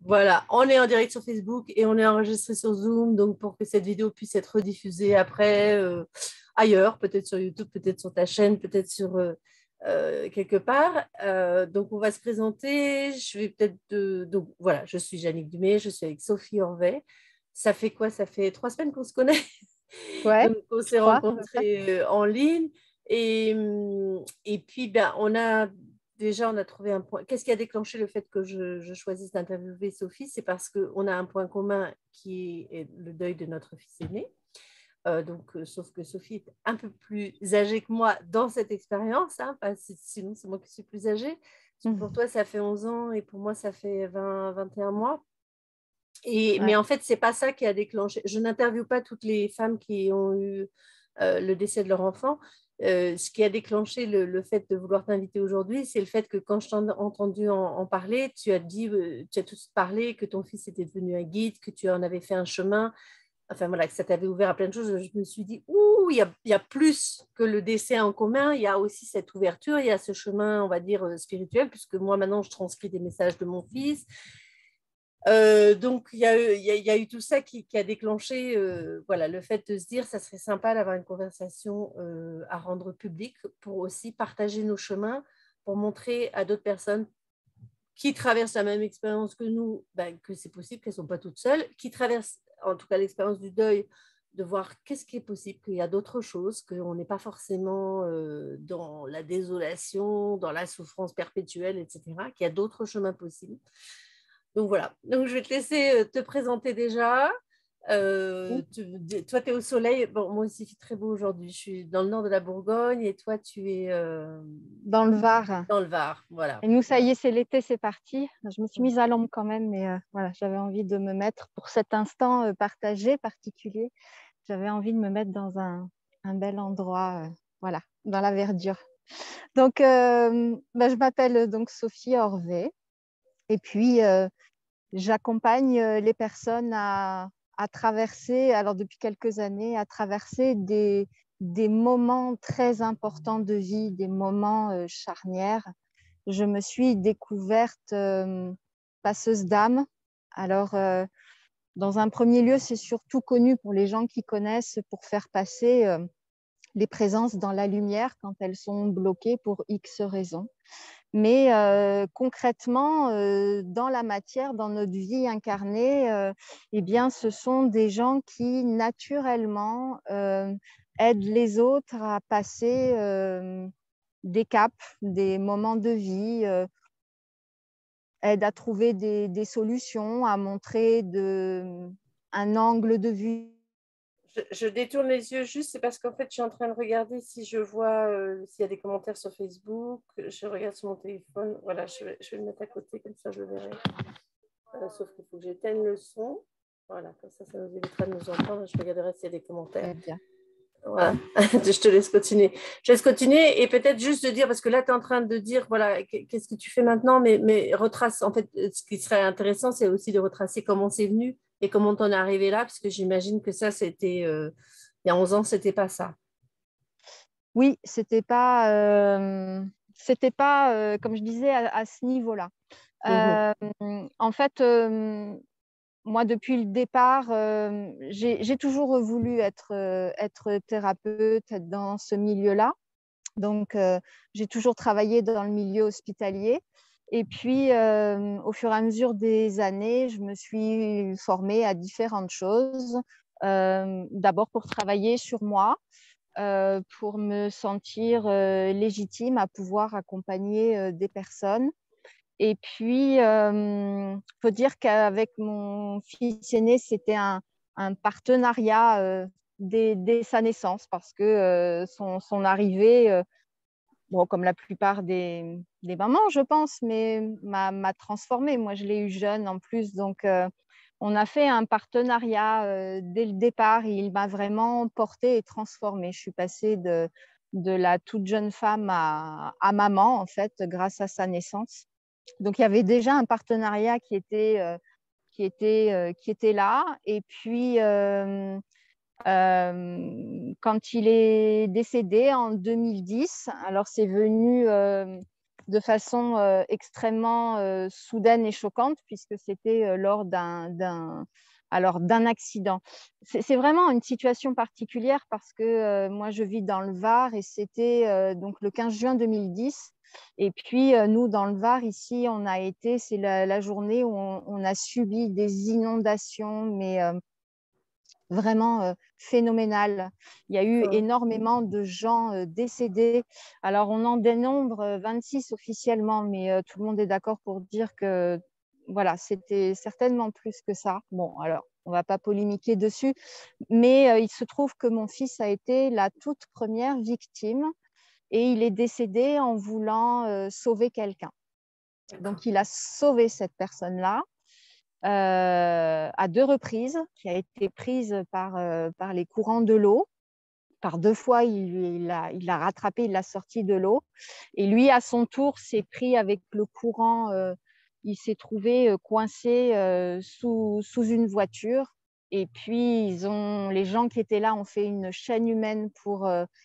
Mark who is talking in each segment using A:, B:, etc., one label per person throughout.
A: Voilà, on est en direct sur Facebook et on est enregistré sur Zoom, donc pour que cette vidéo puisse être rediffusée après ailleurs, peut-être sur YouTube, peut-être sur ta chaîne, peut-être sur quelque part. Donc on va se présenter. Je vais peut-être donc voilà, je suis Jannick Dumay, je suis avec Sophie Orvet. Ça fait quoi? Ça fait 3 semaines qu'on se connaît.
B: Ouais,
A: Donc on
B: je
A: s'est
B: crois, à peu près.
A: rencontrés en ligne et puis ben on a trouvé un point. Qu'est-ce qui a déclenché le fait que je choisisse d'interviewer Sophie? C'est parce qu'on a un point commun qui est le deuil de notre fils aîné. Sauf que Sophie est un peu plus âgée que moi dans cette expérience, hein, sinon c'est moi qui suis plus âgée. Pour
B: Mhm.
A: toi, ça fait 11 ans et pour moi, ça fait 21 mois. Mais
B: Ouais.
A: en fait, c'est pas ça qui a déclenché. Je n'interviewe pas toutes les femmes qui ont eu le décès de leur enfant. Ce qui a déclenché le fait de vouloir t'inviter aujourd'hui, c'est le fait que quand je t'ai entendu en parler, tu as dit, tu as tout de suite parlé que ton fils était devenu un guide, que tu en avais fait un chemin, enfin voilà, que ça t'avait ouvert à plein de choses. Je me suis dit, ouh, il y a plus que le décès en commun, il y a aussi cette ouverture, il y a ce chemin, on va dire, spirituel, puisque moi maintenant, je transcris des messages de mon fils. Donc, il y a eu tout ça qui a déclenché voilà, le fait de se dire ça serait sympa d'avoir une conversation à rendre publique pour aussi partager nos chemins, pour montrer à d'autres personnes qui traversent la même expérience que nous, ben, que c'est possible, qu'elles ne sont pas toutes seules, qui traversent en tout cas l'expérience du deuil, de voir qu'est-ce qui est possible, qu'il y a d'autres choses, qu'on n'est pas forcément dans la désolation, dans la souffrance perpétuelle, etc., qu'il y a d'autres chemins possibles. Donc voilà, donc je vais te laisser te présenter déjà. Toi, tu es au soleil. Bon, moi aussi, il fait très beau aujourd'hui. Je suis dans le nord de la Bourgogne et toi, tu es
B: Dans le Var.
A: dans le Var. Voilà.
B: Et nous, ça y est, c'est l'été, c'est parti. Je me suis mise à l'ombre quand même, mais voilà, j'avais envie de me mettre pour cet instant partagé, particulier. J'avais envie de me mettre dans un bel endroit, voilà, dans la verdure. Donc, je m'appelle donc Sophie Orvet. Et puis, j'accompagne les personnes à traverser, alors depuis quelques années, à traverser des moments très importants de vie, des moments charnières. Je me suis découverte passeuse d'âme. Alors, dans un premier lieu, c'est surtout connu pour les gens qui connaissent pour faire passer les présences dans la lumière quand elles sont bloquées pour X raisons. Mais concrètement, dans la matière, dans notre vie incarnée, eh bien, ce sont des gens qui, naturellement, aident les autres à passer des caps, des moments de vie, aident à trouver des solutions, à montrer un angle de vue.
A: Je détourne les yeux juste, c'est parce qu'en fait, je suis en train de regarder si je vois s'il y a des commentaires sur Facebook. Je regarde sur mon téléphone. Voilà, je vais le mettre à côté, comme ça je le verrai. Sauf qu'il faut que j'éteigne le son. Voilà, comme ça nous évitera de nous entendre. Je regarderai s'il y a des commentaires.
B: Très bien.
A: Voilà, je te laisse continuer. Je laisse continuer et peut-être juste de dire, parce que là, tu es en train de dire, voilà, qu'est-ce que tu fais maintenant, mais retrace, en fait, ce qui serait intéressant, c'est aussi de retracer comment c'est venu et comment t'en es arrivé là, parce que j'imagine que ça, c'était, il y a 11 ans, c'était pas ça.
B: Oui, c'était pas comme je disais, à ce niveau-là.
A: Mhm.
B: En fait, moi, depuis le départ, j'ai toujours voulu être thérapeute, être dans ce milieu-là. Donc, j'ai toujours travaillé dans le milieu hospitalier. Et puis, au fur et à mesure des années, je me suis formée à différentes choses. D'abord pour travailler sur moi, pour me sentir légitime à pouvoir accompagner des personnes. Et puis, il faut dire qu'avec mon fils aîné, c'était un partenariat dès sa naissance parce que son arrivée, bon, comme la plupart des mamans, je pense, mais m'a transformée. Moi, je l'ai eu jeune en plus, donc on a fait un partenariat dès le départ. Il m'a vraiment portée et transformée. Je suis passée de la toute jeune femme à maman, en fait, grâce à sa naissance. Donc, il y avait déjà un partenariat qui était là. Et puis, quand il est décédé en 2010, alors c'est venu de façon extrêmement soudaine et choquante, puisque c'était lors d'un accident. C'est vraiment une situation particulière parce que moi, je vis dans le Var et c'était donc le 15 juin 2010. Et puis, nous, dans le Var, ici, c'est la journée où on a subi des inondations, mais vraiment phénoménales. Il y a eu énormément de gens décédés. Alors, on en dénombre 26 officiellement, mais tout le monde est d'accord pour dire que voilà, c'était certainement plus que ça. Bon, alors, on ne va pas polémiquer dessus, mais il se trouve que mon fils a été la toute première victime et il est décédé en voulant sauver quelqu'un. Donc, il a sauvé cette personne-là à 2 reprises, qui a été prise par les courants de l'eau. Par 2 fois, il l'a rattrapé, il l'a sorti de l'eau. Et lui, à son tour, s'est pris avec le courant. Il s'est trouvé coincé sous une voiture. Et puis, les gens qui étaient là ont fait une chaîne humaine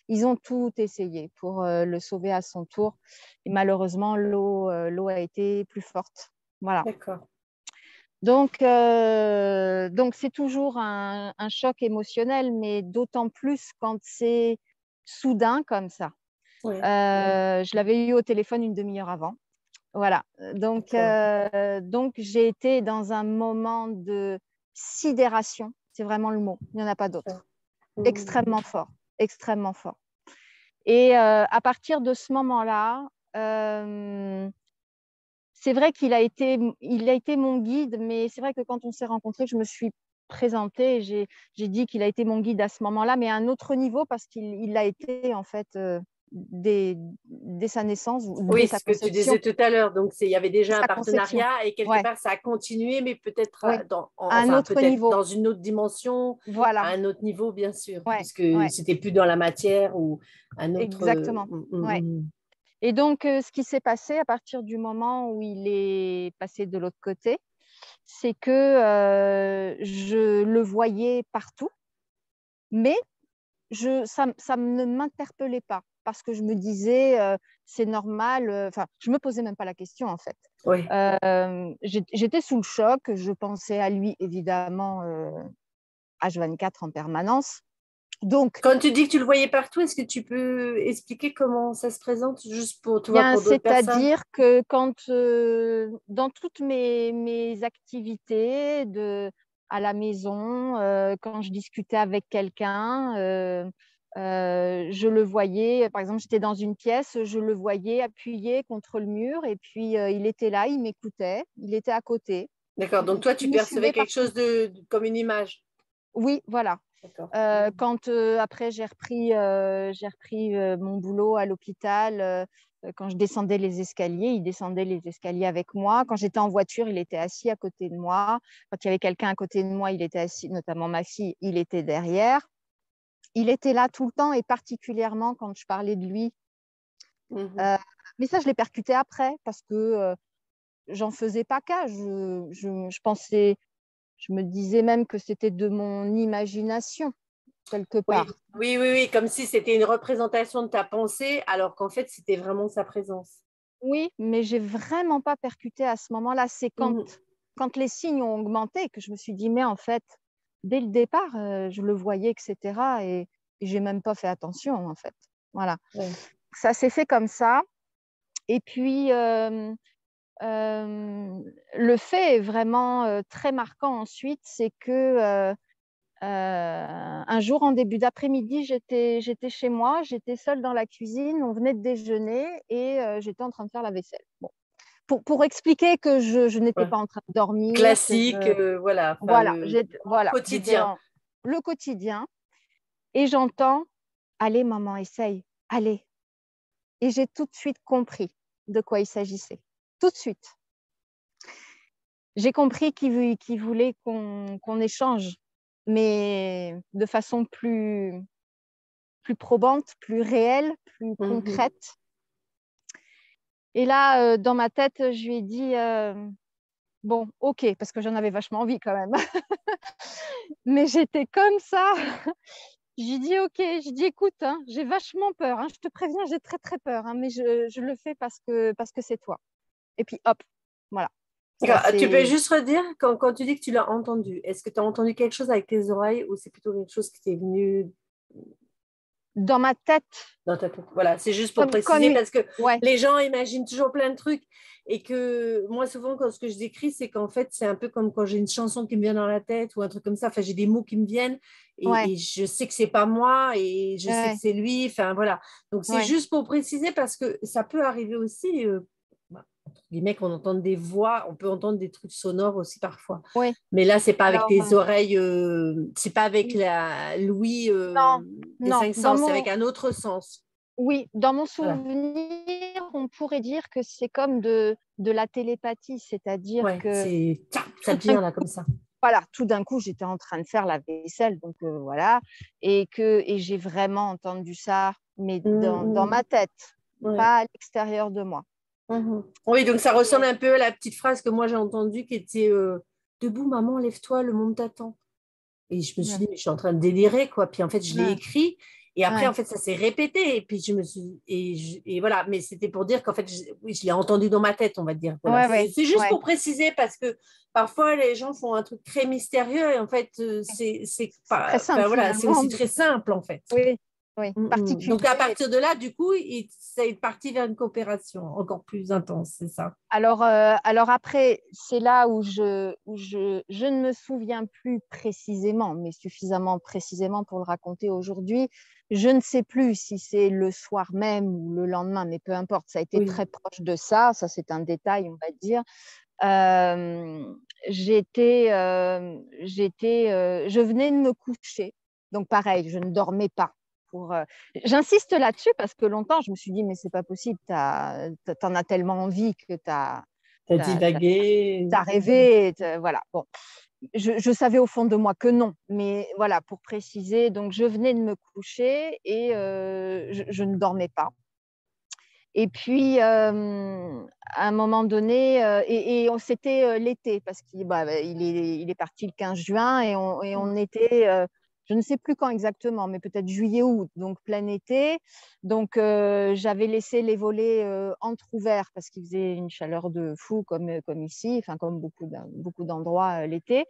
B: ils ont tout essayé pour le sauver à son tour. Et malheureusement, l'eau a été plus forte. Voilà.
A: D'accord.
B: Donc, c'est toujours un choc émotionnel, mais d'autant plus quand c'est soudain comme ça.
A: Oui.
B: Je l'avais eu au téléphone une demi-heure avant. Voilà. Donc j'ai été dans un moment de sidération. C'est vraiment le mot. Il n'y en a pas d'autre. Extrêmement fort. Extrêmement fort. Et à partir de ce moment-là, c'est vrai qu'il a été mon guide, mais c'est vrai que quand on s'est rencontrés, je me suis présentée et j'ai dit qu'il a été mon guide à ce moment-là, mais à un autre niveau parce qu'il l'a été en fait dès sa naissance,
A: Oui,
B: dès
A: c'est
B: sa
A: ce que tu
B: conception.
A: disais tout à l'heure. Donc, il y avait déjà un
B: Sa conception.
A: partenariat et quelque
B: Ouais,
A: part, ça a continué, mais peut-être
B: oui. À un
A: enfin,
B: autre
A: peut-être
B: niveau.
A: dans une autre dimension, à
B: Voilà.
A: un autre niveau, bien sûr,
B: Ouais,
A: puisque
B: ouais.
A: c'était plus dans la matière ou un autre.
B: Exactement. Ouais. Et donc, ce qui s'est passé à partir du moment où il est passé de l'autre côté, c'est que je le voyais partout, mais ça ne m'interpellait pas parce que je me disais, c'est normal. Enfin, je ne me posais même pas la question, en fait.
A: Oui.
B: J'étais sous le choc. Je pensais à lui, évidemment, H24 en permanence. Donc,
A: Quand tu dis que tu le voyais partout, est-ce que tu peux expliquer comment ça se présente, juste pour, tu vois,
B: bien,
A: pour d'autres personnes?
B: c'est-à-dire que dans toutes mes activités à la maison, quand je discutais avec quelqu'un, je le voyais. Par exemple, j'étais dans une pièce, je le voyais appuyé contre le mur et puis il était là, il m'écoutait, il était à côté.
A: D'accord. Donc, toi, tu
B: Il me
A: percevais
B: suivait
A: quelque
B: partout.
A: chose comme une image.
B: Oui, voilà.
A: D'accord.
B: Quand après j'ai repris mon boulot à l'hôpital, quand je descendais les escaliers, il descendait les escaliers avec moi. Quand j'étais en voiture, il était assis à côté de moi. Quand il y avait quelqu'un à côté de moi, il était assis, notamment ma fille, il était derrière. Il était là tout le temps et particulièrement quand je parlais de lui. Mais ça, je l'ai percuté après parce que j'en faisais pas cas. Je pensais, je me disais même que c'était de mon imagination quelque
A: Oui,
B: part.
A: oui, oui, oui, comme si c'était une représentation de ta pensée, alors qu'en fait, c'était vraiment sa présence.
B: Oui, mais j'ai vraiment pas percuté à ce moment-là. C'est
A: Mhm.
B: quand les signes ont augmenté que je me suis dit, mais en fait, dès le départ, je le voyais, etc. Et j'ai même pas fait attention, en fait. Voilà.
A: Ouais.
B: Ça s'est fait comme ça. Et puis, le fait est vraiment très marquant ensuite, c'est que un jour, en début d'après-midi, j'étais chez moi, j'étais seule dans la cuisine, on venait de déjeuner et j'étais en train de faire la vaisselle. Bon. Pour expliquer que je n'étais
A: Ouais.
B: pas en train de dormir,
A: Classique, voilà, enfin,
B: voilà, j'étais
A: quotidien.
B: dans le quotidien et j'entends, allez maman, essaye, allez. Et j'ai tout de suite compris de quoi il s'agissait. Tout de suite. J'ai compris qu'il voulait qu'on échange, mais de façon plus probante, plus réelle, plus
A: Mhm.
B: concrète. Et là, dans ma tête, je lui ai dit, bon, ok, parce que j'en avais vachement envie quand même. Mais j'étais comme ça. J'ai dit ok, j'ai dit écoute, hein, j'ai vachement peur, hein, je te préviens, j'ai très très peur, hein, mais je le fais parce que c'est toi. Et puis hop, voilà. Ça
A: D'accord. Tu peux
B: c'est
A: juste redire, quand tu dis que tu l'as entendu, est-ce que tu as entendu quelque chose avec tes oreilles ou c'est plutôt quelque chose qui t'est venu
B: dans ma tête,
A: dans ta tête? Voilà, c'est juste pour
B: comme
A: préciser parce que
B: ouais,
A: les gens imaginent toujours plein de trucs et que moi, souvent, quand ce que je décris, c'est qu'en fait, c'est un peu comme quand j'ai une chanson qui me vient dans la tête ou un truc comme ça. Enfin, j'ai des mots qui me viennent
B: ouais,
A: et je sais que c'est pas moi et je sais que
B: ouais,
A: c'est lui. Enfin, voilà. Donc, c'est
B: ouais,
A: juste pour préciser parce que ça peut arriver aussi. Bah, les mecs, on entend des voix, on peut entendre des trucs sonores aussi parfois.
B: ouais.
A: Mais là, c'est pas avec
B: Alors
A: tes oreilles, c'est pas avec la l'ouïe
B: non,
A: des
B: non,
A: cinq sens, c'est avec un autre sens.
B: oui, dans mon
A: Voilà.
B: souvenir, on pourrait dire que c'est comme de la télépathie, c'est-à-dire
A: Ouais,
B: que
A: c'est ça
B: tout
A: te
B: d'un
A: vient là comme ça.
B: voilà, tout d'un coup, j'étais en train de faire la vaisselle, donc voilà, et j'ai vraiment entendu ça, mais dans
A: Mhm,
B: ma tête,
A: ouais.
B: pas à l'extérieur de moi.
A: Mhm. Oui, donc ça ressemble un peu à la petite phrase que moi j'ai entendue qui était Debout, maman, lève-toi, le monde t'attend. Et je me suis
B: Ouais,
A: dit, mais je suis en train de délirer, quoi. Puis en fait, je l'ai
B: ouais,
A: écrit. Et après, en
B: ouais,
A: fait, ça s'est répété. Et puis je me suis. Et voilà. Mais c'était pour dire qu'en fait, oui, je l'ai entendu dans ma tête, on va dire. Voilà.
B: ouais,
A: C'est juste
B: ouais,
A: pour préciser parce que parfois, les gens font un truc très mystérieux. Et en fait, c'est
B: c'est très
A: pas.
B: simple
A: Enfin, voilà, c'est
B: finalement,
A: aussi
B: mais
A: très simple, en fait.
B: oui, oui,
A: Donc, à
B: particulier.
A: partir de là, du coup, ça est parti vers une coopération encore plus intense, c'est ça.
B: Alors après, c'est là je ne me souviens plus précisément, mais suffisamment précisément pour le raconter aujourd'hui. Je ne sais plus si c'est le soir même ou le lendemain, mais peu importe, ça a été
A: Oui.
B: très proche de ça. Ça, c'est un détail, on va dire. Euh, je venais de me coucher, donc pareil, je ne dormais pas. J'insiste là-dessus parce que longtemps, je me suis dit, mais c'est pas possible, t'en as tellement envie que
A: T'as
B: t'as, t'as,
A: divagué.
B: t'as rêvé. Voilà. Bon, je savais au fond de moi que non, mais voilà, pour préciser, donc je venais de me coucher et je ne dormais pas. Et puis, à un moment donné, c'était l'été, parce qu'il bah, il est parti le 15 juin et on était, je ne sais plus quand exactement, mais peut-être juillet, août, donc plein été. Donc, j'avais laissé les volets entrouverts parce qu'il faisait une chaleur de fou comme ici, enfin, comme beaucoup d'endroits l'été.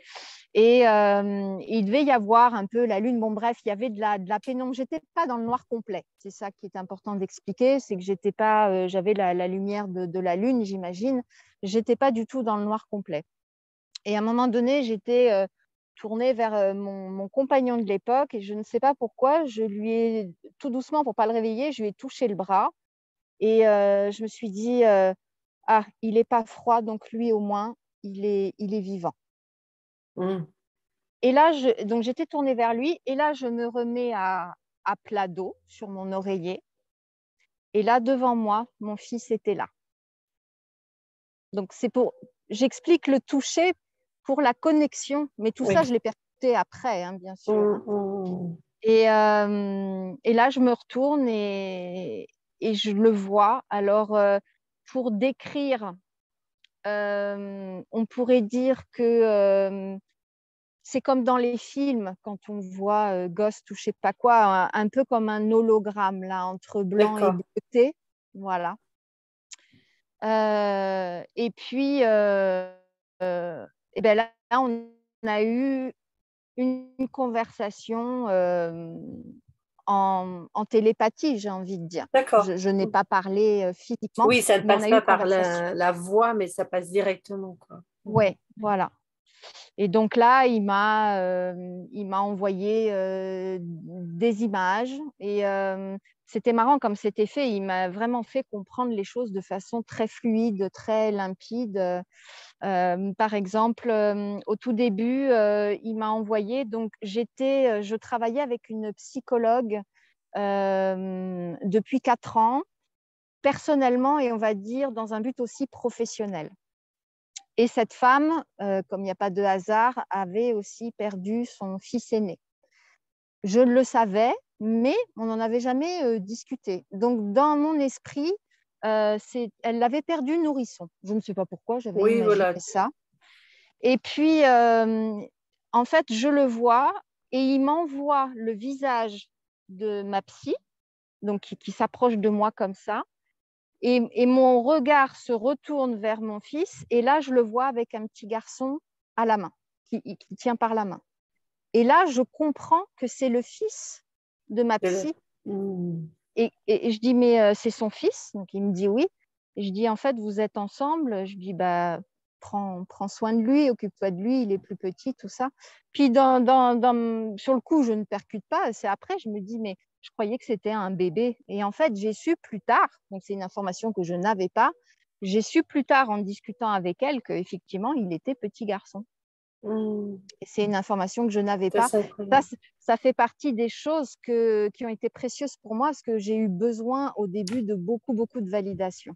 B: Et il devait y avoir un peu la lune. Bon, bref, il y avait de la pénombre. J'étais pas dans le noir complet. C'est ça qui est important d'expliquer, c'est que j'étais pas, j'avais la lumière de la lune, j'imagine. J'étais pas du tout dans le noir complet. Et à un moment donné, j'étais tournée vers mon compagnon de l'époque et je ne sais pas pourquoi, je lui ai tout doucement pour pas le réveiller, je lui ai touché le bras et je me suis dit ah, il est pas froid, donc lui au moins, il est vivant.
A: Mm.
B: Et là, donc j'étais tournée vers lui, et là, je me remets à plat dos sur mon oreiller. Et là, devant moi, mon fils était là. Donc, j'explique le toucher pour la connexion, mais tout ça,
A: Oui.
B: je l'ai percuté après, hein, bien sûr.
A: Mm,
B: Hein.
A: mm.
B: Et là, je me retourne et je le vois. Alors, pour décrire, on pourrait dire que c'est comme dans les films, quand on voit Ghost ou je sais pas quoi, un peu comme un hologramme, là, entre blanc et
A: D'accord.
B: bleuté. Voilà. Et puis, et ben là, on a eu une conversation en télépathie, j'ai envie de dire.
A: D'accord.
B: Je n'ai pas parlé physiquement,
A: Oui, ça ne
B: mais on
A: passe
B: a eu
A: pas
B: une
A: par
B: conversation.
A: la voix, mais ça passe directement, quoi.
B: Ouais, voilà. Et donc là, il m'a envoyé des images et c'était marrant comme c'était fait. Il m'a vraiment fait comprendre les choses de façon très fluide, très limpide. Par exemple, au tout début, il m'a envoyé, donc je travaillais avec une psychologue depuis 4 ans, personnellement et on va dire dans un but aussi professionnel. Et cette femme, comme il n'y a pas de hasard, avait aussi perdu son fils aîné. Je le savais, mais on n'en avait jamais discuté. Donc, dans mon esprit, elle l'avait perdu nourrisson. Je ne sais pas pourquoi, j'avais
A: Oui,
B: imaginé
A: voilà.
B: ça. Et puis, en fait, je le vois et il m'envoie le visage de ma psy, donc qui s'approche de moi comme ça. Et mon regard se retourne vers mon fils. Et là, je le vois avec un petit garçon à la main, qui tient par la main. Et là, je comprends que c'est le fils de ma psy. Et je dis, mais c'est son fils? Donc, il me dit oui. Et je dis, en fait, vous êtes ensemble? Je dis, bah, prends soin de lui, occupe-toi de lui, il est plus petit, tout ça. Puis, sur le coup, je ne percute pas. C'est après, je me dis, mais je croyais que c'était un bébé. Et en fait, j'ai su plus tard, donc c'est une information que je n'avais pas, j'ai su plus tard en discutant avec elle qu'effectivement, il était petit garçon. Et c'est une information que je n'avais pas. Ça fait partie des choses qui ont été précieuses pour moi parce que j'ai eu besoin au début de beaucoup, beaucoup de validation.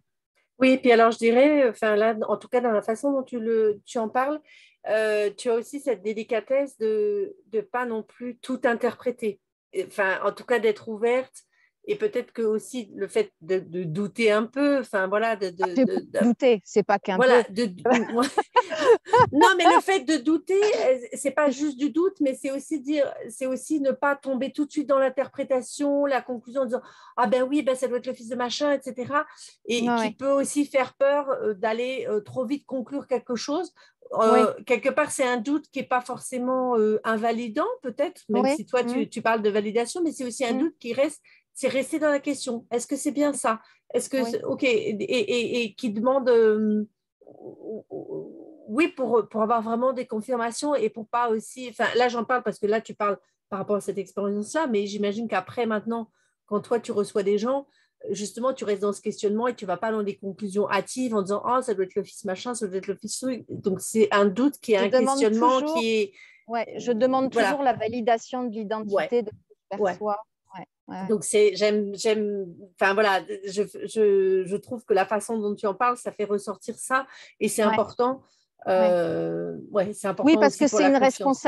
A: Oui, puis alors je dirais, enfin là, en tout cas dans la façon dont tu en parles, tu as aussi cette délicatesse de ne pas non plus tout interpréter. Enfin, en tout cas d'être ouverte et peut-être que aussi le fait de douter un peu, enfin voilà,
B: Douter, c'est pas qu'un
A: voilà,
B: peu.
A: non, mais le fait de douter, c'est pas juste du doute, mais c'est aussi ne pas tomber tout de suite dans l'interprétation, la conclusion en disant ah ben oui, ben ça doit être le fils de machin, etc. Et qui peut aussi faire peur d'aller trop vite conclure quelque chose. Quelque part, c'est un doute qui n'est pas forcément invalidant, peut-être, même si toi tu parles de validation, mais c'est aussi un doute qui reste, c'est rester dans la question. Est-ce que c'est bien ça? Est-ce que ok, et qui demande oui, pour avoir vraiment des confirmations et pour pas aussi. Enfin, là, j'en parle parce que là, tu parles par rapport à cette expérience-là, mais j'imagine qu'après, maintenant, quand toi, tu reçois des gens, justement, tu restes dans ce questionnement et tu vas pas dans des conclusions hâtives en disant oh, ça doit être le fils machin, ça doit être le fils. Donc, c'est un doute qui est un questionnement qui est.
B: Je demande
A: Voilà.
B: toujours la validation de l'identité de ce que je perçois.
A: Donc, enfin voilà, je trouve que la façon dont tu en parles, ça fait ressortir ça et c'est important. C'est important
B: oui, parce
A: aussi
B: que
A: pour
B: c'est
A: la
B: une
A: confiance.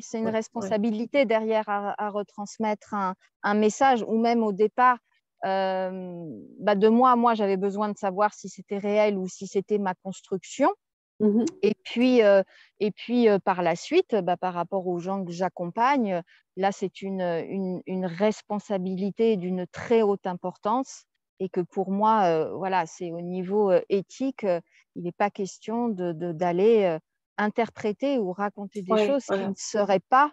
B: c'est une responsabilité derrière à retransmettre un message ou même au départ, de moi, j'avais besoin de savoir si c'était réel ou si c'était ma construction. Et puis, par la suite, par rapport aux gens que j'accompagne, là, c'est une responsabilité d'une très haute importance et que pour moi, voilà, c'est au niveau éthique, il n'est pas question d'aller interpréter ou raconter des choses qui ne seraient pas,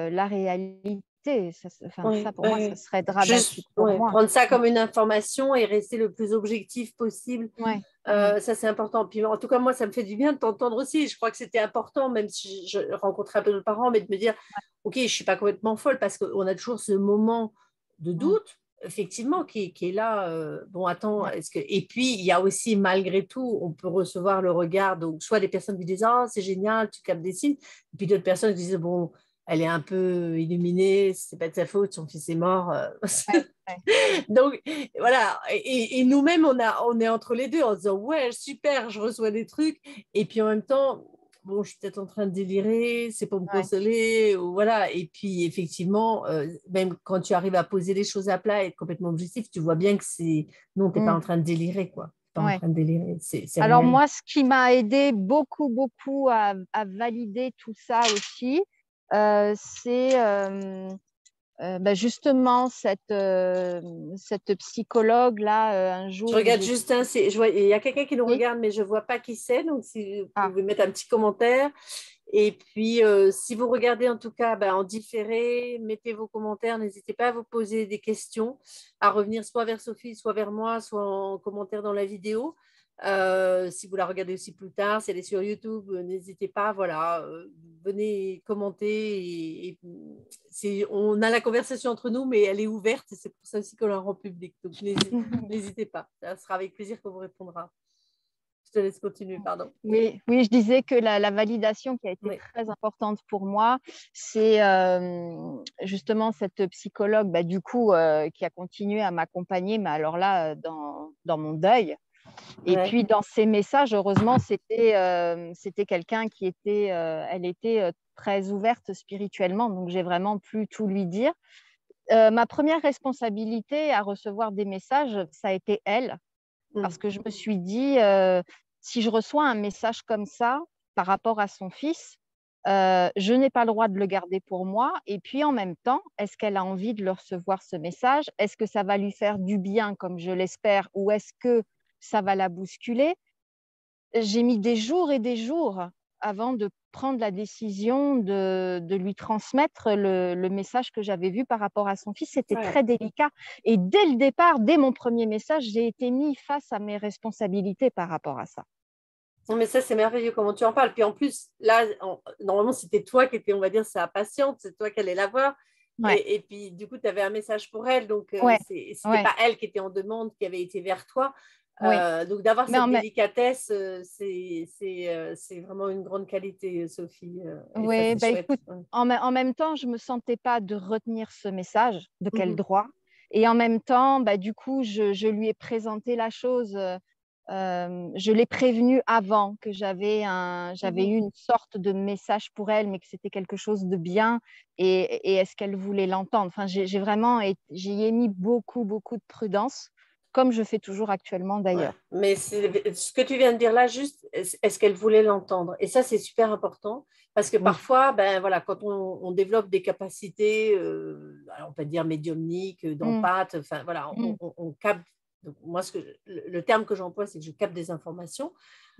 B: la réalité. Ça, pour moi, ça serait dramatique pour moi.
A: Prendre ça comme une information et rester le plus objectif possible. Ça, c'est important. Puis, en tout cas, moi, ça me fait du bien de t'entendre aussi. Je crois que c'était important, même si je rencontrais un peu de parents, mais de me dire, OK, je ne suis pas complètement folle parce qu'on a toujours ce moment de doute, effectivement, qui est là. Bon, attends, Et puis, il y a aussi, malgré tout, on peut recevoir le regard, donc, soit des personnes qui disent, oh, c'est génial, tu captes des signes, et puis d'autres personnes qui disent, bon, elle est un peu illuminée, c'est pas de sa faute, son fils est mort. Donc voilà, et nous-mêmes, on est entre les deux en disant ouais, super, je reçois des trucs, et puis en même temps, bon, je suis peut-être en train de délirer, c'est pour me consoler, ou voilà. Et puis effectivement, même quand tu arrives à poser les choses à plat et être complètement objectif, tu vois bien que c'est non, tu n'es pas en train de délirer, quoi. Pas en train de délirer, c'est
B: Alors
A: réel.
B: moi, ce qui m'a aidé beaucoup, beaucoup à valider tout ça aussi, c'est justement cette psychologue-là, un
A: Je
B: jour où
A: regarde juste il y a quelqu'un qui nous regarde, mais je ne vois pas qui c'est. Donc, si vous pouvez mettre un petit commentaire. Et puis, si vous regardez en tout cas en différé, mettez vos commentaires. N'hésitez pas à vous poser des questions, à revenir soit vers Sophie, soit vers moi, soit en commentaire dans la vidéo. Si vous la regardez aussi plus tard, si elle est sur YouTube, n'hésitez pas, voilà, venez commenter. On a la conversation entre nous, mais elle est ouverte et c'est pour ça aussi qu'on la rend publique. Donc, n'hésitez pas, ça sera avec plaisir qu'on vous répondra. Je te laisse continuer, pardon.
B: Oui, je disais que la validation qui a été très importante pour moi, c'est justement cette psychologue, du coup, qui a continué à m'accompagner, mais alors là, dans mon deuil. Et puis, dans ses messages, heureusement, c'était quelqu'un qui était, elle était très ouverte spirituellement, donc j'ai vraiment pu tout lui dire. Ma première responsabilité à recevoir des messages, ça a été elle, parce que je me suis dit, si je reçois un message comme ça par rapport à son fils, Je n'ai pas le droit de le garder pour moi. Et puis en même temps, est-ce qu'elle a envie de le recevoir, ce message? Est-ce que ça va lui faire du bien, comme je l'espère, ou est-ce que ça va la bousculer? J'ai mis des jours et des jours avant de prendre la décision de lui transmettre le message que j'avais vu par rapport à son fils. C'était
A: Ouais.
B: très délicat. Et dès le départ, dès mon premier message, j'ai été mis face à mes responsabilités par rapport à ça.
A: Non, mais ça, c'est merveilleux comment tu en parles. Puis en plus, là, normalement, c'était toi qui étais, on va dire, sa patiente, c'est toi qui allais la voir.
B: Ouais,
A: Et puis, du coup, tu avais un message pour elle. Donc,
B: ouais,
A: c'était
B: ouais,
A: pas elle qui était en demande, qui avait été vers toi.
B: oui.
A: Donc, d'avoir
B: Mais
A: cette
B: en, même
A: délicatesse, c'est vraiment une grande qualité, Sophie. Et ça,
B: Oui,
A: c'est
B: bah
A: chouette.
B: écoute,
A: Ouais.
B: en même temps, je ne me sentais pas de retenir ce message, de quel
A: Mhm.
B: droit. Et en même temps, bah, du coup, je lui ai présenté la chose. Je l'ai prévenue avant que j'avais eu
A: Mhm.
B: une sorte de message pour elle, mais que c'était quelque chose de bien. Et est-ce qu'elle voulait l'entendre? Enfin, j'ai vraiment, j'y ai mis beaucoup, beaucoup de prudence, comme je fais toujours actuellement
A: Ouais.
B: d'ailleurs.
A: Mais ce que tu viens de dire là, juste, est-ce qu'elle voulait l'entendre? Et ça, c'est super important parce que
B: Oui.
A: parfois, ben, voilà, quand on développe des capacités, alors on peut dire médiumniques,
B: Mm,
A: d'empathie, enfin voilà,
B: mm,
A: on capte. Donc, moi, le terme que j'emploie, c'est que je capte des informations.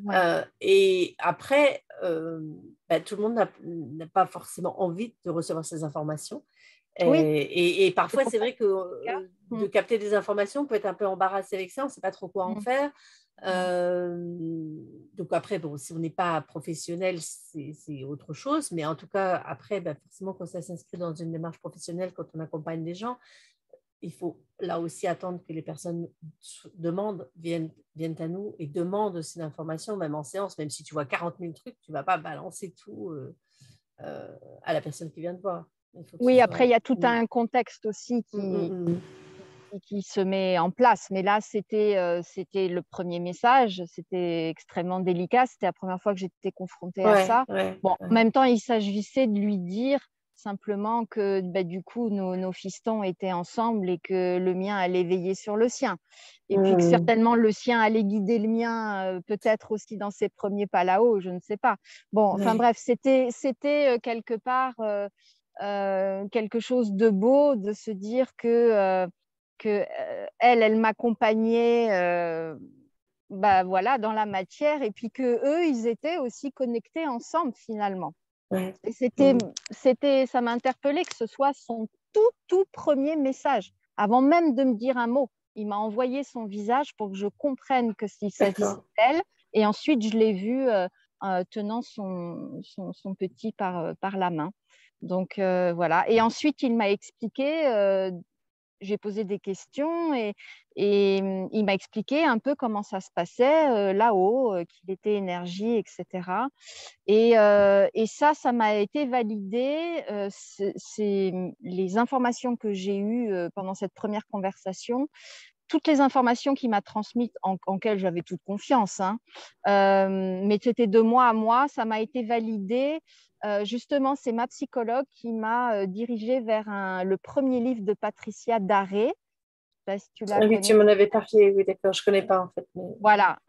B: ouais.
A: Et après, ben, tout le monde n'a pas forcément envie de recevoir ces informations.
B: Oui,
A: Et
B: c'est
A: parfois,
B: pour
A: c'est
B: ça que
A: vrai que
B: c'est le cas.
A: de capter des informations, on peut être un peu embarrassé avec ça, on ne sait pas trop quoi en
B: Mm,
A: faire.
B: mm,
A: Euh, donc après, bon, si on n'est pas professionnel, c'est autre chose. Mais en tout cas, après, ben, forcément, quand ça s'inscrit dans une démarche professionnelle, quand on accompagne des gens, il faut là aussi attendre que les personnes viennent à nous et demandent aussi l'information, même en séance, même si tu vois 40 000 trucs, tu ne vas pas balancer tout à la personne qui vient te voir. Il faut que ce
B: Oui,
A: soit.
B: après, il y a tout un contexte aussi
A: Mm.
B: qui se met en place. Mais là, c'était le premier message. C'était extrêmement délicat. C'était la première fois que j'étais confrontée à
A: Ouais,
B: ça.
A: ouais,
B: Bon, en
A: ouais.
B: même temps, il s'agissait de lui dire simplement que bah, du coup, nos fistons étaient ensemble et que le mien allait veiller sur le sien. Et puis que
A: Mm.
B: certainement le sien allait guider le mien, peut-être aussi dans ses premiers pas là-haut, je ne sais pas. Bon, enfin
A: Ouais.
B: bref, c'était quelque part quelque chose de beau de se dire que elle m'accompagnait bah, voilà, dans la matière et puis que eux, ils étaient aussi connectés ensemble finalement.
A: Ouais.
B: Et
A: Mm.
B: ça m'a interpellée que ce soit son tout premier message. Avant même de me dire un mot, il m'a envoyé son visage pour que je comprenne que s'il s'agissait
A: D'accord.
B: d'elle. Et ensuite, je l'ai vu tenant son petit par la main. Donc voilà. Et ensuite, il m'a expliqué, j'ai posé des questions et il m'a expliqué un peu comment ça se passait là-haut, qu'il était énergie, etc. Et ça m'a été validé. C'est les informations que j'ai eues pendant cette première conversation, toutes les informations qu'il m'a transmises, en quelles j'avais toute confiance, hein, mais c'était de moi à moi, ça m'a été validé. Justement, c'est ma psychologue qui m'a dirigée vers le premier livre de Patricia Daré. Je ne sais pas si tu la
A: Ah oui, tu
B: connais.
A: m'en avais parlé, oui, d'accord, je ne connais pas en fait. Mais...
B: Voilà,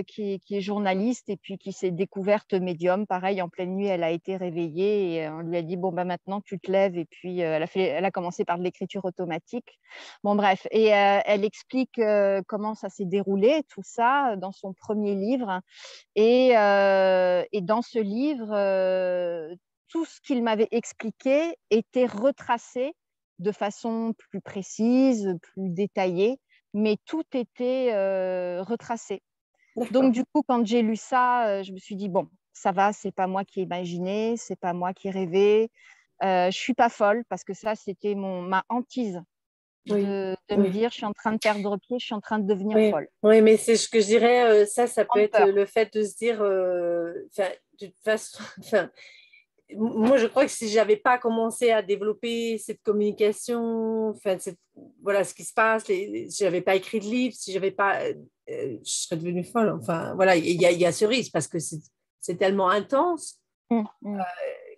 B: qui est journaliste et puis qui s'est découverte médium. Pareil, en pleine nuit, elle a été réveillée et on lui a dit, bon, bah, maintenant, tu te lèves. Et puis, elle a commencé par de l'écriture automatique. Bon, bref. Et elle explique comment ça s'est déroulé, tout ça, dans son premier livre. Et dans ce livre, tout ce qu'il m'avait expliqué était retracé de façon plus précise, plus détaillée, mais tout était retracé. Donc,
A: D'accord.
B: du coup, quand j'ai lu ça, je me suis dit, bon, ça va, c'est pas moi qui ai imaginé, c'est pas moi qui ai rêvé. Je suis pas folle parce que ça, c'était ma hantise
A: Oui,
B: de me
A: oui,
B: dire, je suis en train de perdre pied, je suis en train de devenir
A: oui.
B: folle.
A: Oui, mais c'est ce que je dirais, ça peut
B: Prendre
A: être
B: peur.
A: le fait de se dire, enfin, de toute façon, enfin, moi, je crois que si j'avais pas commencé à développer cette communication, enfin, voilà ce qui se passe, si j'avais pas écrit de livre, si j'avais pas, je serais devenue folle. Enfin, voilà, il y a ce risque parce que c'est tellement intense
B: Mm, mm,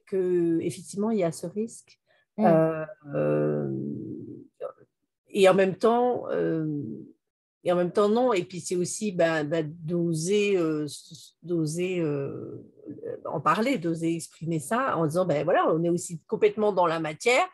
A: que effectivement, il y a ce risque.
B: mm.
A: Euh, euh, et en même temps, Et en même temps, non. Et puis, c'est aussi d'oser en parler, d'oser exprimer ça en disant, ben voilà, on est aussi complètement dans la matière.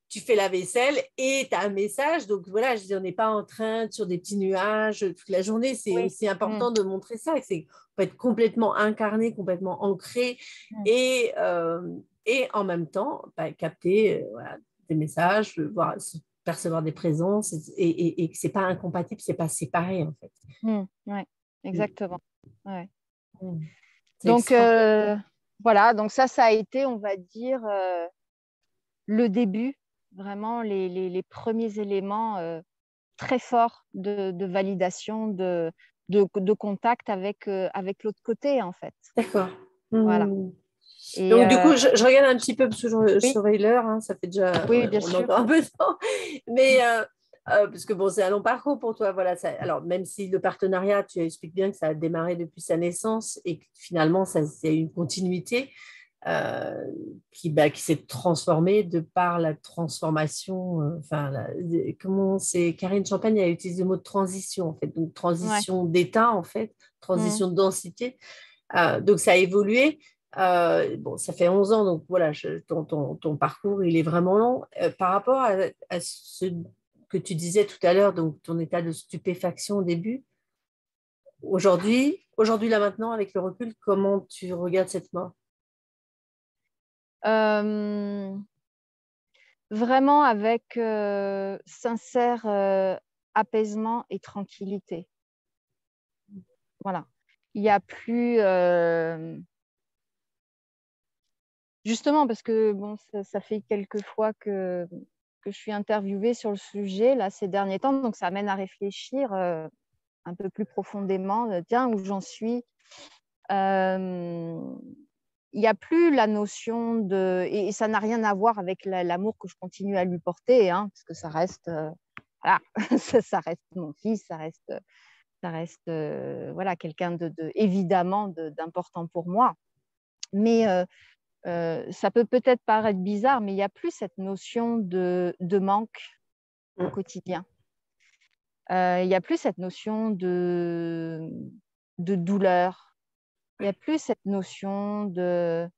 A: Tu fais la vaisselle et tu as un message. Donc voilà, je dis, on n'est pas en train sur des petits nuages toute la journée. C'est
B: Oui.
A: aussi important de montrer ça. C'est on peut être complètement incarné, complètement ancré et, euh, et en même temps capter voilà, des messages, voir, percevoir des présences et que c'est pas incompatible, c'est pas séparé en fait.
B: Ouais, exactement. Ouais.
A: C'est
B: Donc
A: extra.
B: voilà, donc ça a été, on va dire, le début, vraiment les premiers éléments très forts de validation, de contact avec l'autre côté, en fait.
A: D'accord.
B: Voilà. Et
A: Donc, du coup, je regarde un petit peu parce que je
B: oui,
A: surveille l'heure. Hein, ça fait déjà,
B: oui, bien
A: on a
B: sûr.
A: encore un peu de temps. Mais parce que bon, c'est un long parcours pour toi. Voilà, ça, alors, même si le partenariat, tu expliques bien que ça a démarré depuis sa naissance et que finalement, c'est une continuité euh, qui s'est transformée de par la transformation. Comment c'est Karine Champagne a utilisé le mot de transition, en fait. Donc,
B: Ouais.
A: transition d'état, en fait,
B: Mm.
A: transition de densité. Donc, ça a évolué. Bon, ça fait 11 ans, donc voilà, ton parcours, il est vraiment long. Par rapport à ce que tu disais tout à l'heure, donc ton état de stupéfaction au début, là maintenant, avec le recul, comment tu regardes cette mort?
B: Euh, Vraiment avec sincère apaisement et tranquillité. Voilà. Il n'y a plus... justement, parce que bon, ça fait quelques fois que je suis interviewée sur le sujet là, ces derniers temps, donc ça amène à réfléchir un peu plus profondément, tiens, où j'en suis. Il n'y a plus la notion de... Et ça n'a rien à voir avec l'amour que je continue à lui porter, hein, parce que ça reste... voilà, ça reste mon fils, ça reste voilà, quelqu'un évidemment d'important pour moi. Mais ça peut peut-être paraître bizarre, mais il n'y a plus cette notion de manque au quotidien. Il n'y a plus cette notion de douleur. Il n'y a plus cette notion je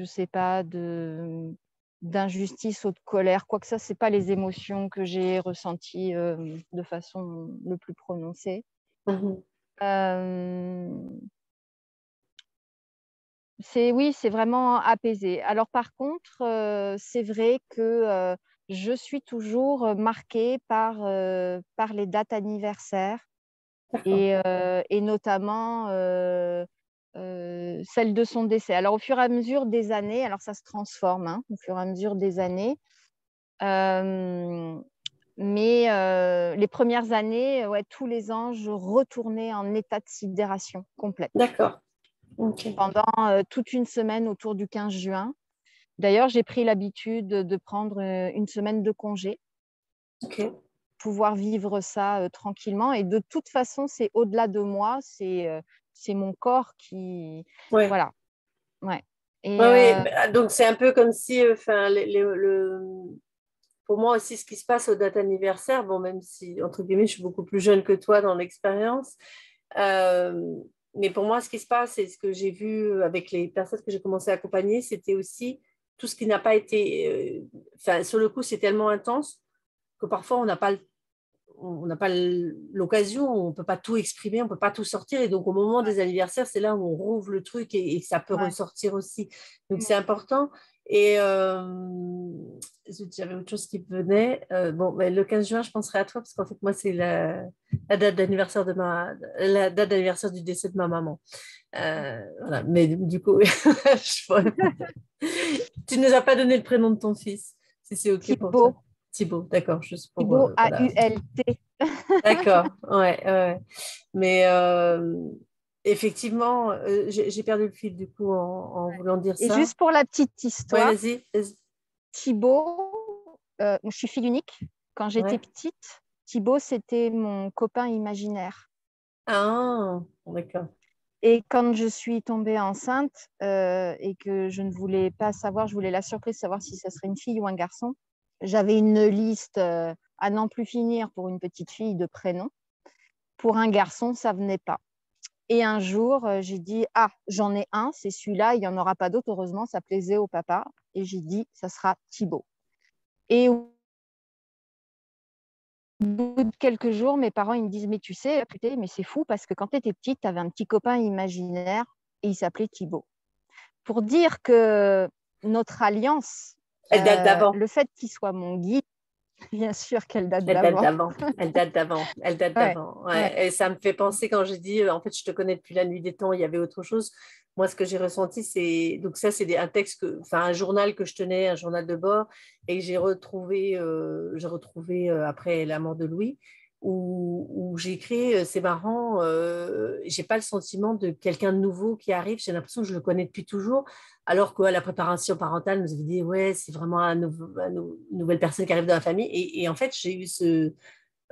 B: sais pas, d'injustice ou de colère. Quoique ça, ce n'est pas les émotions que j'ai ressenties de façon le plus prononcée.
A: Mhm.
B: Euh, oui, c'est vraiment apaisé. Alors par contre, c'est vrai que je suis toujours marquée par les dates anniversaires
A: D'accord.
B: et notamment celle de son décès. Alors au fur et à mesure des années, alors ça se transforme, hein, au fur et à mesure des années, mais les premières années, ouais, tous les ans, je retournais en état de sidération complète
A: D'accord. Ok.
B: pendant toute une semaine autour du 15 juin. D'ailleurs, j'ai pris l'habitude de prendre une semaine de congé,
A: Ok.
B: pouvoir vivre ça tranquillement. Et de toute façon, c'est au-delà de moi, c'est mon corps qui...
A: Ouais.
B: Voilà. Ouais. Et
A: Ouais, oui. Donc c'est un peu comme si, enfin, pour moi aussi, ce qui se passe aux dates anniversaires, bon, même si, entre guillemets, je suis beaucoup plus jeune que toi dans l'expérience, euh, mais pour moi, ce qui se passe et ce que j'ai vu avec les personnes que j'ai commencé à accompagner, c'était aussi tout ce qui n'a pas été, enfin, sur le coup, c'est tellement intense que parfois, on n'a pas l'occasion, on ne peut pas tout exprimer, on ne peut pas tout sortir. Et donc, au moment des anniversaires, c'est là où on rouvre le truc et ça peut
B: ouais.
A: ressortir aussi. Donc, c'est important. Et j'avais autre chose qui venait. Bon, ben, le 15 juin, je penserai à toi parce qu'en fait, moi, c'est la date d'anniversaire la date d'anniversaire du décès de ma maman. Voilà. Mais du coup, tu ne nous as pas donné le prénom de ton fils, si c'est OK pour toi.
B: Thibaut,
A: Thibaut, d'accord, juste pour
B: Thibaut
A: voilà.
B: AULT.
A: D'accord, ouais, ouais. Mais effectivement, j'ai perdu le fil du coup en voulant dire
B: Et
A: ça.
B: juste pour la petite
A: Ouais,
B: histoire,
A: vas-y, vas-y.
B: Thibaut, je suis fille unique. Quand j'étais
A: Ouais.
B: petite, Thibaut, c'était mon copain imaginaire.
A: Ah, d'accord.
B: Et quand je suis tombée enceinte et que je ne voulais pas savoir, je voulais la surprise, savoir si ça serait une fille ou un garçon, j'avais une liste à n'en plus finir pour une petite fille de prénom. Pour un garçon, ça venait pas. Et un jour, j'ai dit, ah, j'en ai un, c'est celui-là, il n'y en aura pas d'autre, heureusement, ça plaisait au papa. Et j'ai dit, ça sera Thibaut. Et au bout de quelques jours, mes parents ils me disent, mais tu sais, putain, mais c'est fou parce que quand tu étais petite, tu avais un petit copain imaginaire et il s'appelait Thibaut. Pour dire que notre alliance,
A: Elle date d'avant.
B: le fait qu'il soit mon guide, bien sûr qu'elle date
A: Elle date
B: d'avant.
A: d'avant, elle date d'avant, elle date
B: Ouais,
A: d'avant.
B: ouais.
A: Ouais. Et ça me fait penser quand j'ai dit, en fait, je te connais depuis la nuit des temps, il y avait autre chose. Moi, ce que j'ai ressenti, c'est, donc ça, c'est un texte, enfin, un journal que je tenais, un journal de bord, et que j'ai retrouvé après la mort de Louis, où j'ai écrit, c'est marrant, j'ai pas le sentiment de quelqu'un de nouveau qui arrive, j'ai l'impression que je le connais depuis toujours, alors que la préparation parentale nous avait dit, ouais, c'est vraiment une nouvelle personne qui arrive dans la famille. Et en fait, j'ai eu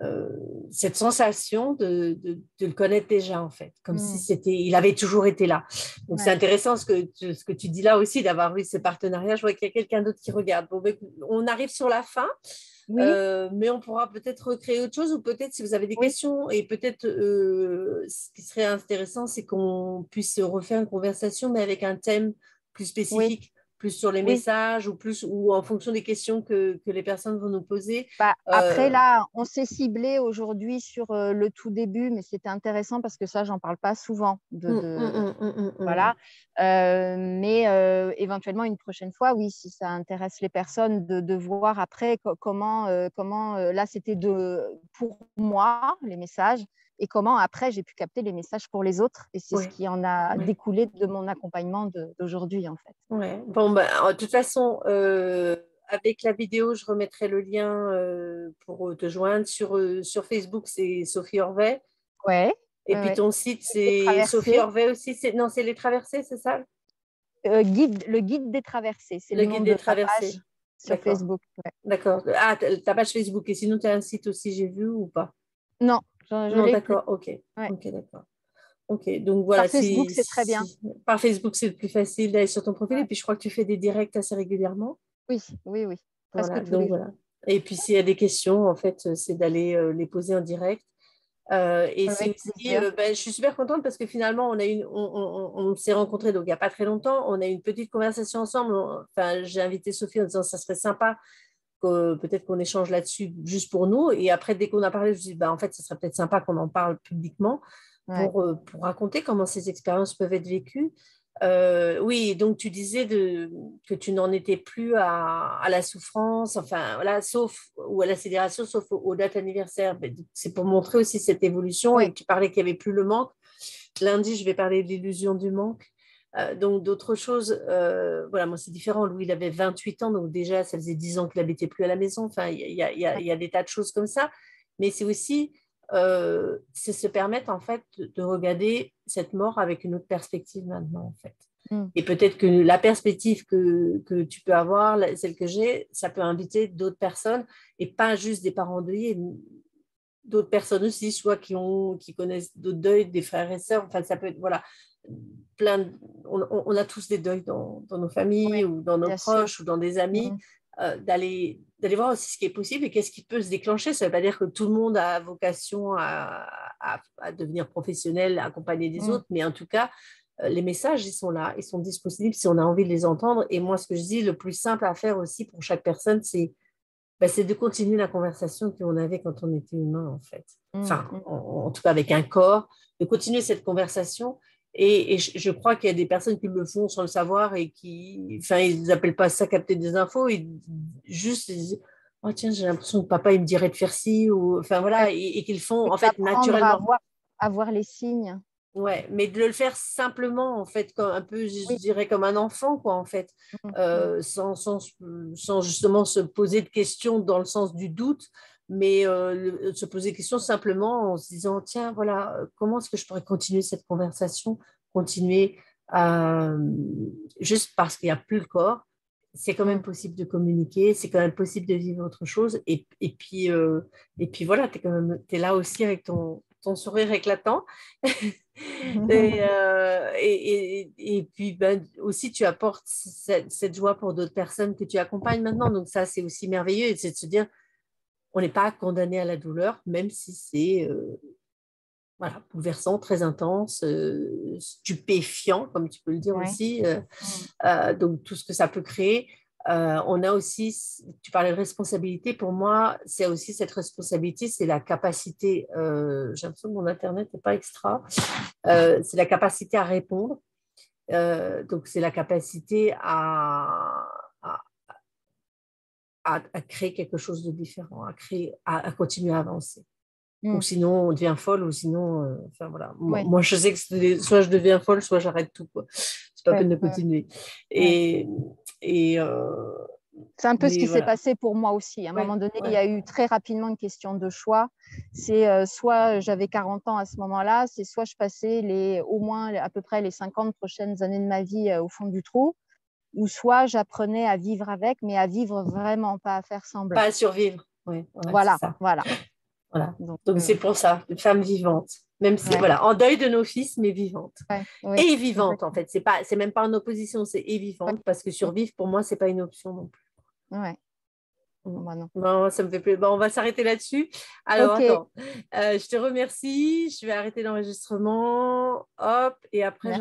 A: euh, cette sensation de le connaître déjà, en fait, comme si il avait toujours été là. Donc, c'est
B: Ouais.
A: intéressant ce que tu dis là aussi, d'avoir eu ce partenariat. Je vois qu'il y a quelqu'un d'autre qui regarde. Bon, ben, on arrive sur la fin.
B: Oui,
A: Mais on pourra peut-être recréer autre chose ou peut-être si vous avez des
B: oui,
A: questions et peut-être ce qui serait intéressant, c'est qu'on puisse refaire une conversation mais avec un thème plus
B: oui,
A: spécifique, plus sur les
B: oui.
A: messages ou plus ou en fonction des questions que les personnes vont nous poser.
B: Bah, après,
A: Euh,
B: là, on s'est ciblé aujourd'hui sur le tout début, mais c'était intéressant parce que ça, j'en parle pas souvent. Voilà. Mais éventuellement, une prochaine fois, oui, si ça intéresse les personnes, de voir après comment là, c'était pour moi, les messages, et comment après, j'ai pu capter les messages pour les autres. Et c'est ce
A: ouais,
B: qui en a
A: ouais,
B: découlé de mon accompagnement d'aujourd'hui, en fait.
A: ouais. Bon, ben, de toute façon, avec la vidéo, je remettrai le lien pour te joindre. Sur Facebook, c'est Sophie Orvet.
B: Ouais,
A: Et
B: ouais,
A: puis
B: ouais.
A: ton site,
B: Les
A: c'est Sophie
B: traversées,
A: Orvet aussi. Non, c'est Les Traversées, c'est ça?
B: le guide des traversées, c'est le
A: Le
B: nom
A: guide des
B: de ma page
A: traversées.
B: sur
A: D'accord.
B: Facebook. Ouais.
A: D'accord. Ah, ta page Facebook. Et sinon, tu as un site aussi, j'ai vu ou pas?
B: Non, je
A: Non,
B: l'ai plus.
A: d'accord. Ok.
B: Ouais.
A: Ok, d'accord. Ok. Donc voilà,
B: Par Facebook, c'est très bien.
A: par Facebook, c'est le plus facile d'aller sur ton profil. Et
B: Ouais.
A: puis, je crois que tu fais des directs assez régulièrement.
B: Oui, oui, oui, presque
A: Voilà.
B: tous
A: Donc
B: les jours.
A: voilà. Et puis, s'il y a des questions, en fait, c'est d'aller les poser en direct. Et c'est
B: Avec
A: aussi,
B: plaisir.
A: ben, je suis super contente parce que finalement, on s'est rencontrés donc il n'y a pas très longtemps. On a eu une petite conversation ensemble. Enfin, j'ai invité Sophie en disant ça serait sympa que peut-être qu'on échange là-dessus juste pour nous. Et après, dès qu'on a parlé, je me suis dit, ben, en fait, ça serait peut-être sympa qu'on en parle publiquement
B: Ouais.
A: pour raconter comment ces expériences peuvent être vécues. Oui, donc tu disais que tu n'en étais plus à la souffrance, enfin voilà, sauf ou à la sidération, sauf aux dates anniversaires. Mais c'est pour montrer aussi cette évolution et
B: Ouais.
A: que tu parlais qu'il n'y avait plus le manque. Lundi, je vais parler de l'illusion du manque. Donc d'autres choses, voilà, moi c'est différent. Louis, il avait 28 ans, donc déjà, ça faisait 10 ans qu'il n'habitait plus à la maison. Enfin, il y a des tas de choses comme ça. Mais c'est aussi c'est se permettre en fait de regarder cette mort avec une autre perspective maintenant en fait.
B: Mm.
A: Et peut-être que la perspective que tu peux avoir, celle que j'ai, ça peut inviter d'autres personnes et pas juste des parents endeuillés, d'autres personnes aussi, soit qui connaissent d'autres deuils, des frères et sœurs. Enfin, ça peut être, voilà, on a tous des deuils dans nos familles
B: Ouais,
A: ou dans nos
B: bien sûr.
A: proches ou dans des amis,
B: Mm.
A: d'aller voir aussi ce qui est possible et qu'est-ce qui peut se déclencher. Ça ne veut pas dire que tout le monde a vocation à devenir professionnel, à accompagner des
B: Mm.
A: autres, mais en tout cas, les messages, ils sont là, ils sont disponibles si on a envie de les entendre. Et moi, ce que je dis, le plus simple à faire aussi pour chaque personne, c'est de continuer la conversation qu'on avait quand on était humain, en fait.
B: Mm.
A: Enfin,
B: Mm.
A: en tout cas avec un corps, de continuer cette conversation. Et je crois qu'il y a des personnes qui le font sans le savoir et enfin, ils n'appellent pas ça capter des infos, juste, ils disent, oh tiens, j'ai l'impression que papa, il me dirait de faire ci, ou, enfin
B: Ouais.
A: voilà, et qu'ils le font,
B: Et
A: en fait,
B: d'apprendre
A: naturellement.
B: à voir les signes.
A: Ouais, mais de le faire simplement, en fait, comme, un peu, je
B: Oui.
A: dirais, comme un enfant, quoi, en fait,
B: Mm. Mm.
A: sans justement se poser de questions dans le sens du doute, mais se poser des questions simplement en se disant, tiens, voilà, comment est-ce que je pourrais continuer cette conversation, continuer à, juste parce qu'il n'y a plus le corps, c'est quand même
B: Mm.
A: possible de communiquer, c'est quand même possible de vivre autre chose, et puis voilà, t'es là aussi avec ton sourire éclatant. Et puis ben, aussi, tu apportes cette joie pour d'autres personnes que tu accompagnes maintenant. Donc ça, c'est aussi merveilleux. Et c'est de se dire, on n'est pas condamné à la douleur, même si c'est voilà, bouleversant, très intense, stupéfiant, comme tu peux le dire
B: Ouais.
A: aussi.
B: Mm.
A: Donc, tout ce que ça peut créer. On a aussi, tu parlais de responsabilité, pour moi, c'est aussi cette responsabilité, c'est la capacité, j'ai l'impression que mon Internet n'est pas extra, c'est la capacité à répondre. Donc, c'est la capacité à, à créer quelque chose de différent, à continuer à avancer. Ou
B: Mm.
A: sinon, on devient folle, ou sinon, enfin voilà. Moi,
B: Ouais.
A: moi, je sais que soit je deviens folle, soit j'arrête tout, quoi. C'est pas
B: Ouais,
A: peine de
B: ouais,
A: continuer.
B: ouais.
A: Et, et
B: C'est un peu ce
A: mais
B: qui s'est
A: voilà.
B: passé pour moi aussi. À un
A: Ouais,
B: moment donné, il y
A: ouais.
B: a eu très rapidement une question de choix. C'est soit j'avais 40 ans à ce moment-là, c'est soit je passais au moins à peu près les 50 prochaines années de ma vie au fond du trou, ou soit j'apprenais à vivre avec, mais à vivre vraiment, pas à faire semblant.
A: Pas à survivre. Ouais, ouais, c'est
B: Voilà,
A: ça.
B: voilà.
A: Voilà.
B: Donc,
A: Donc, c'est pour ça, une femme vivante. Même si,
B: ouais,
A: voilà, en deuil de nos fils, mais vivante.
B: ouais, oui,
A: Et vivante, en
B: exactement.
A: fait. C'est même pas en opposition, c'est et vivante, parce que
B: Ouais,
A: survivre, pour moi, c'est pas une option non plus.
B: ouais.
A: Mm.
B: Bon, non.
A: Bon, ça me fait plaisir. Bon, on va s'arrêter là-dessus. Alors,
B: Ok,
A: attends. Je te remercie. Je vais arrêter l'enregistrement. Hop. Et après,
B: merci.